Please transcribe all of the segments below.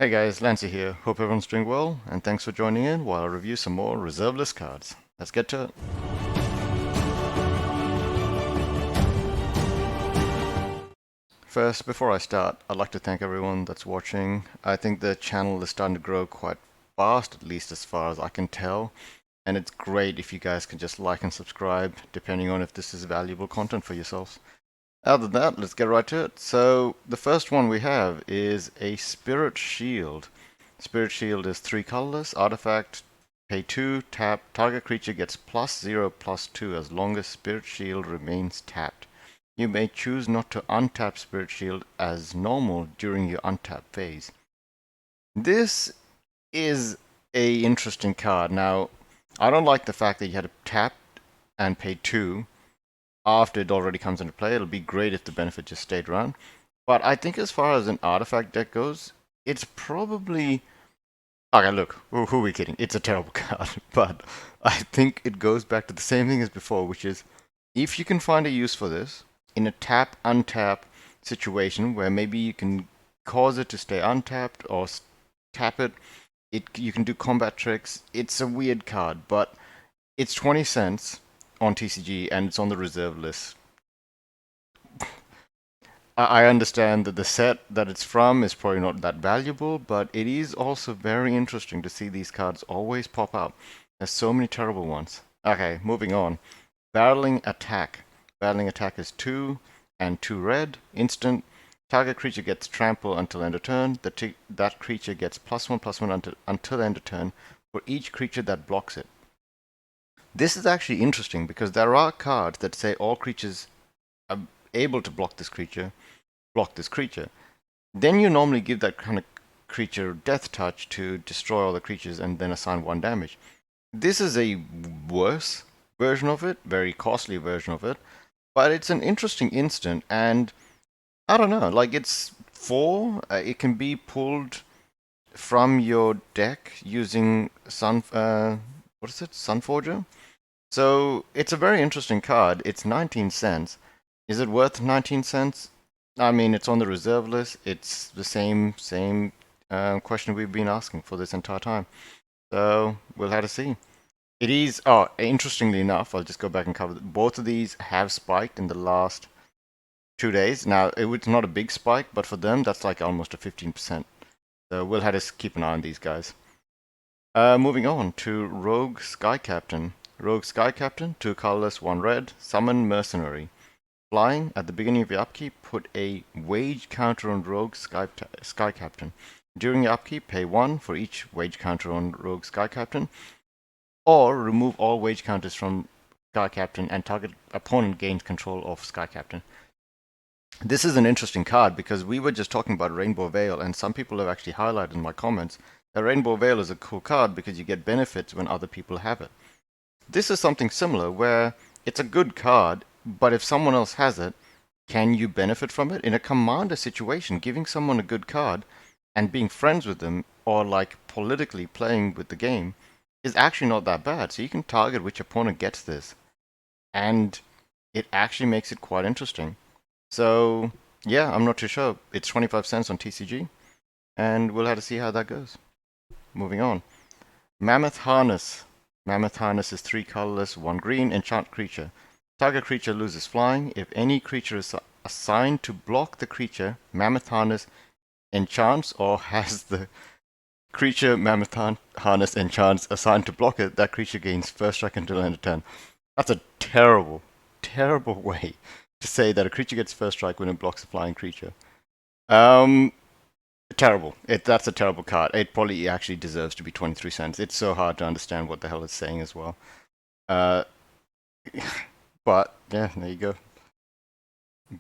Hey guys, Lancy here. Hope everyone's doing well, and thanks for joining in while I review some more reserve list cards. Let's get to it. First, before I start, I'd like to thank everyone that's watching. I think the channel is starting to grow quite fast, at least as far as I can tell, and it's great if you guys can just like and subscribe, depending on if this is valuable content for yourselves. Other than that, let's get right to it. So, the first one we have is a Spirit Shield. Spirit Shield is 3 colorless, artifact, pay 2, tap, target creature gets +0/+2 as long as Spirit Shield remains tapped. You may choose not to untap Spirit Shield as normal during your untap phase. This is a interesting card. Now, I don't like the fact that you had to tap and pay 2 after it already comes into play. It'll be great if the benefit just stayed around. But I think as far as an artifact deck goes, it's probably... Okay, look, who are we kidding? It's a terrible card, but I think it goes back to the same thing as before, which is if you can find a use for this in a tap-untap situation where maybe you can cause it to stay untapped or tap it, you can do combat tricks. It's a weird card, but it's 20 cents on TCG and it's on the reserve list. I understand that the set that it's from is probably not that valuable, but it is also very interesting to see these cards always pop up. There's so many terrible ones. Okay, moving on. Battling Attack. Battling Attack is 2 and 2 red. Instant. Target creature gets trample until end of turn. That creature gets +1/+1 until end of turn for each creature that blocks it. This is actually interesting because there are cards that say all creatures are able to block this creature. Then you normally give that kind of creature Death Touch to destroy all the creatures and then assign 1 damage. This is a worse version of it, very costly version of it, but it's an interesting instant, and I don't know, like it's 4, it can be pulled from your deck using Sunforger? So it's a very interesting card. It's 19 cents. Is it worth 19 cents? I mean, it's on the reserve list. It's the same question we've been asking for this entire time. So we'll have to see. It is. Oh, interestingly enough, I'll just go back and cover. Both of these have spiked in the last 2 days. Now it's not a big spike, but for them that's like almost a 15%. So we'll have to keep an eye on these guys. Moving on to Rogue Sky Captain. Rogue Sky Captain, 2 colorless, 1 red. Summon Mercenary. Flying, at the beginning of your upkeep, put a wage counter on Rogue Sky Captain. During your upkeep, pay 1 for each wage counter on Rogue Sky Captain, or remove all wage counters from Sky Captain and target opponent gains control of Sky Captain. This is an interesting card because we were just talking about Rainbow Veil, and some people have actually highlighted in my comments that Rainbow Veil is a cool card because you get benefits when other people have it. This is something similar where it's a good card, but if someone else has it, can you benefit from it? In a commander situation, giving someone a good card and being friends with them or like politically playing with the game is actually not that bad. So you can target which opponent gets this. And it actually makes it quite interesting. So yeah, I'm not too sure. It's 25 cents on TCG, and we'll have to see how that goes. Moving on. Mammoth Harness. Mammoth Harness is 3 colorless, 1 green, enchant creature. Target creature loses flying. If any creature is assigned to block the creature, Mammoth Harness enchants or has the creature Mammoth Harness enchants assigned to block it, that creature gains first strike until end of turn. That's a terrible, terrible way to say that a creature gets first strike when it blocks a flying creature. Terrible. That's a terrible card. It probably actually deserves to be 23 cents. It's so hard to understand what the hell it's saying as well. Uh, but yeah, there you go.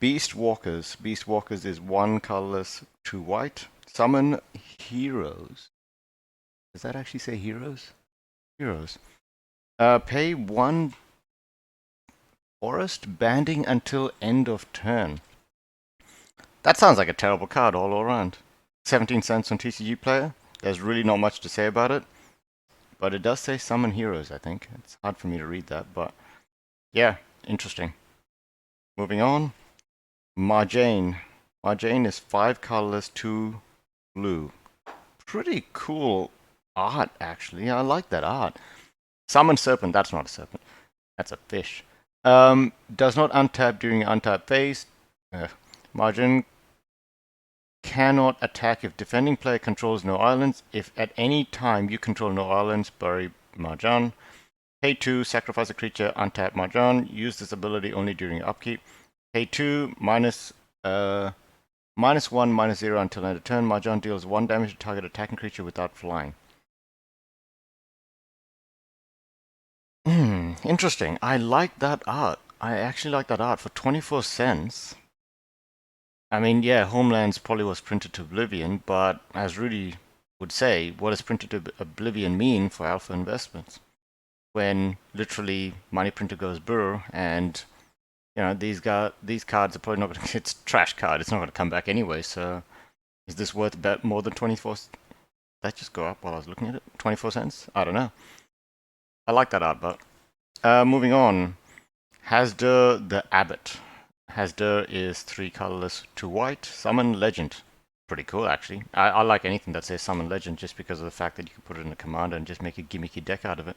Beast Walkers. Beast Walkers is 1 colorless, 2 white. Summon Heroes. Does that actually say Heroes? Heroes. Pay 1 Forest banding until end of turn. That sounds like a terrible card all around. 17 cents on TCG Player. There's really not much to say about it. But it does say Summon Heroes, I think. It's hard for me to read that, but yeah, interesting. Moving on. Marjane. Marjane is 5 colorless, 2 blue. pretty cool art, actually. I like that art. Summon Serpent, that's not a serpent. That's a fish. Does not untap during untap phase. Margin cannot attack if defending player controls no islands. If at any time you control no islands, bury Marjan. Pay 2, sacrifice a creature, untap Marjan. Use this ability only during upkeep. Pay 2, minus -1, -0 until end of turn. Marjan deals 1 damage to target attacking creature without flying. Interesting. I like that art. I actually like that art for 24 cents. I mean, yeah, Homelands probably was printed to Oblivion, but as Rudy would say, what does printed to Oblivion mean for alpha investments? When literally money printer goes brr, and you know these cards are probably not going to. It's a trash card. It's not going to come back anyway. So, is this worth about more than 24? Did that just go up while I was looking at it? 24 cents? I don't know. I like that art, but moving on. Hasdur the Abbot. Hasdur is 3 colorless, 2 white. Summon Legend. Pretty cool, actually. I like anything that says Summon Legend just because of the fact that you can put it in a commander and just make a gimmicky deck out of it.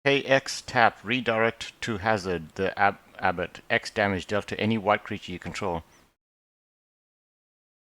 Pay X, tap, redirect to Hazard the Abbot. X damage dealt to any white creature you control.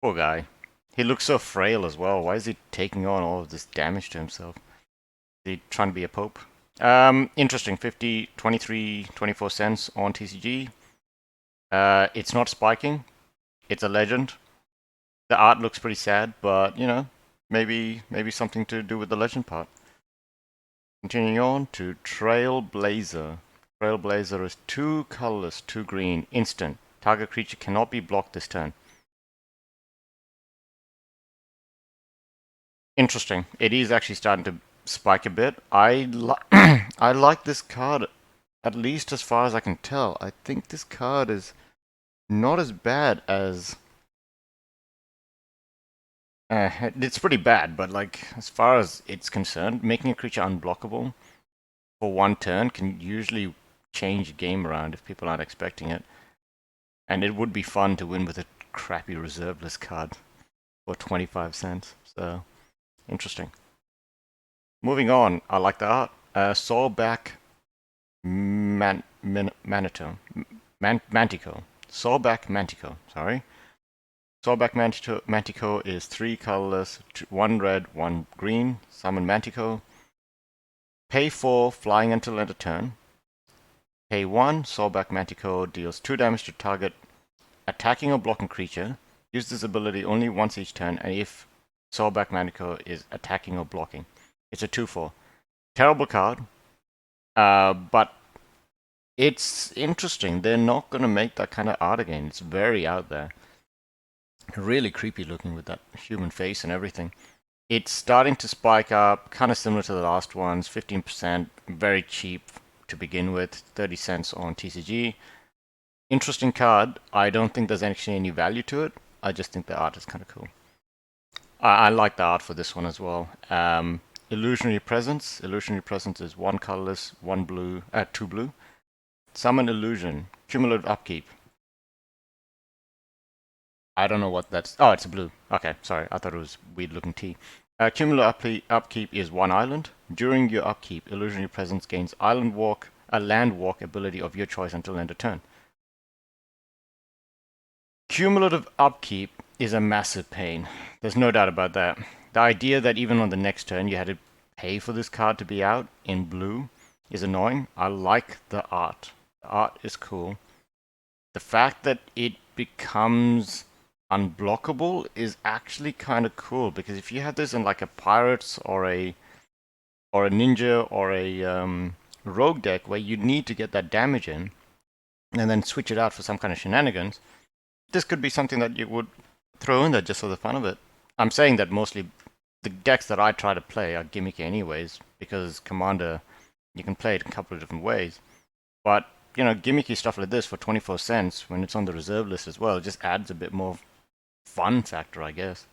Poor guy. He looks so frail as well. Why is he taking on all of this damage to himself? Is he trying to be a pope? Interesting. 50, 23, 24 cents on TCG. It's not spiking. It's a legend. The art looks pretty sad, but you know, maybe something to do with the legend part. Continuing on to Trailblazer. Trailblazer is 2 colorless, 2 green, instant. Target creature cannot be blocked this turn. Interesting. It is actually starting to spike a bit. I like this card, at least as far as I can tell. I think this card is not as bad as it's pretty bad, but like as far as it's concerned, making a creature unblockable for 1 turn can usually change the game around if people aren't expecting it. And it would be fun to win with a crappy reserve list card for 25 cents. So interesting. Moving on, I like the art. Soulback Mantico. Soulback Mantico, sorry. Soulback Mantico is 3 colorless, 1 red, 1 green. Summon Mantico. Pay 4, flying until end of turn. Pay 1, Soulback Mantico deals 2 damage to target attacking or blocking creature. Use this ability only once each turn, and if Soulback Mantico is attacking or blocking. It's a 2/4. Terrible card, but it's interesting. They're not going to make that kind of art again. It's very out there. Really creepy looking with that human face and everything. It's starting to spike up, kind of similar to the last ones, 15%, very cheap to begin with, 30 cents on TCG. Interesting card. I don't think there's actually any value to it. I just think the art is kind of cool. I like the art for this one as well. Illusionary Presence. Illusionary Presence is 1 colorless, 1 blue, 2 blue. Summon Illusion. Cumulative upkeep. I don't know what that's. Oh, it's a blue. Okay, sorry. I thought it was weird looking tea. Cumulative upkeep is 1 island. During your upkeep, Illusionary Presence gains Island Walk, a land walk ability of your choice until end of turn. Cumulative upkeep is a massive pain. There's no doubt about that. The idea that even on the next turn you had to pay for this card to be out in blue is annoying. I like the art. The art is cool. The fact that it becomes unblockable is actually kind of cool, because if you have this in like a pirates or a ninja or a rogue deck where you need to get that damage in and then switch it out for some kind of shenanigans, this could be something that you would throw in there just for the fun of it. I'm saying that mostly the decks that I try to play are gimmicky anyways, because Commander, you can play it a couple of different ways. But, you know, gimmicky stuff like this for 24 cents when it's on the reserve list as well, just adds a bit more fun factor, I guess.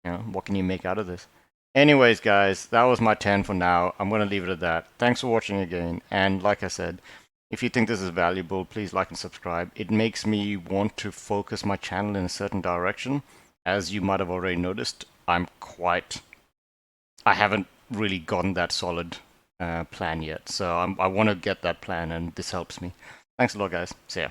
You know, what can you make out of this? Anyways, guys, that was my 10 for now. I'm going to leave it at that. Thanks for watching again. And like I said, if you think this is valuable, please like and subscribe. It makes me want to focus my channel in a certain direction. As you might have already noticed, I'm quite I haven't really gotten that solid plan yet. So I want to get that plan, and this helps me. Thanks a lot, guys. See ya.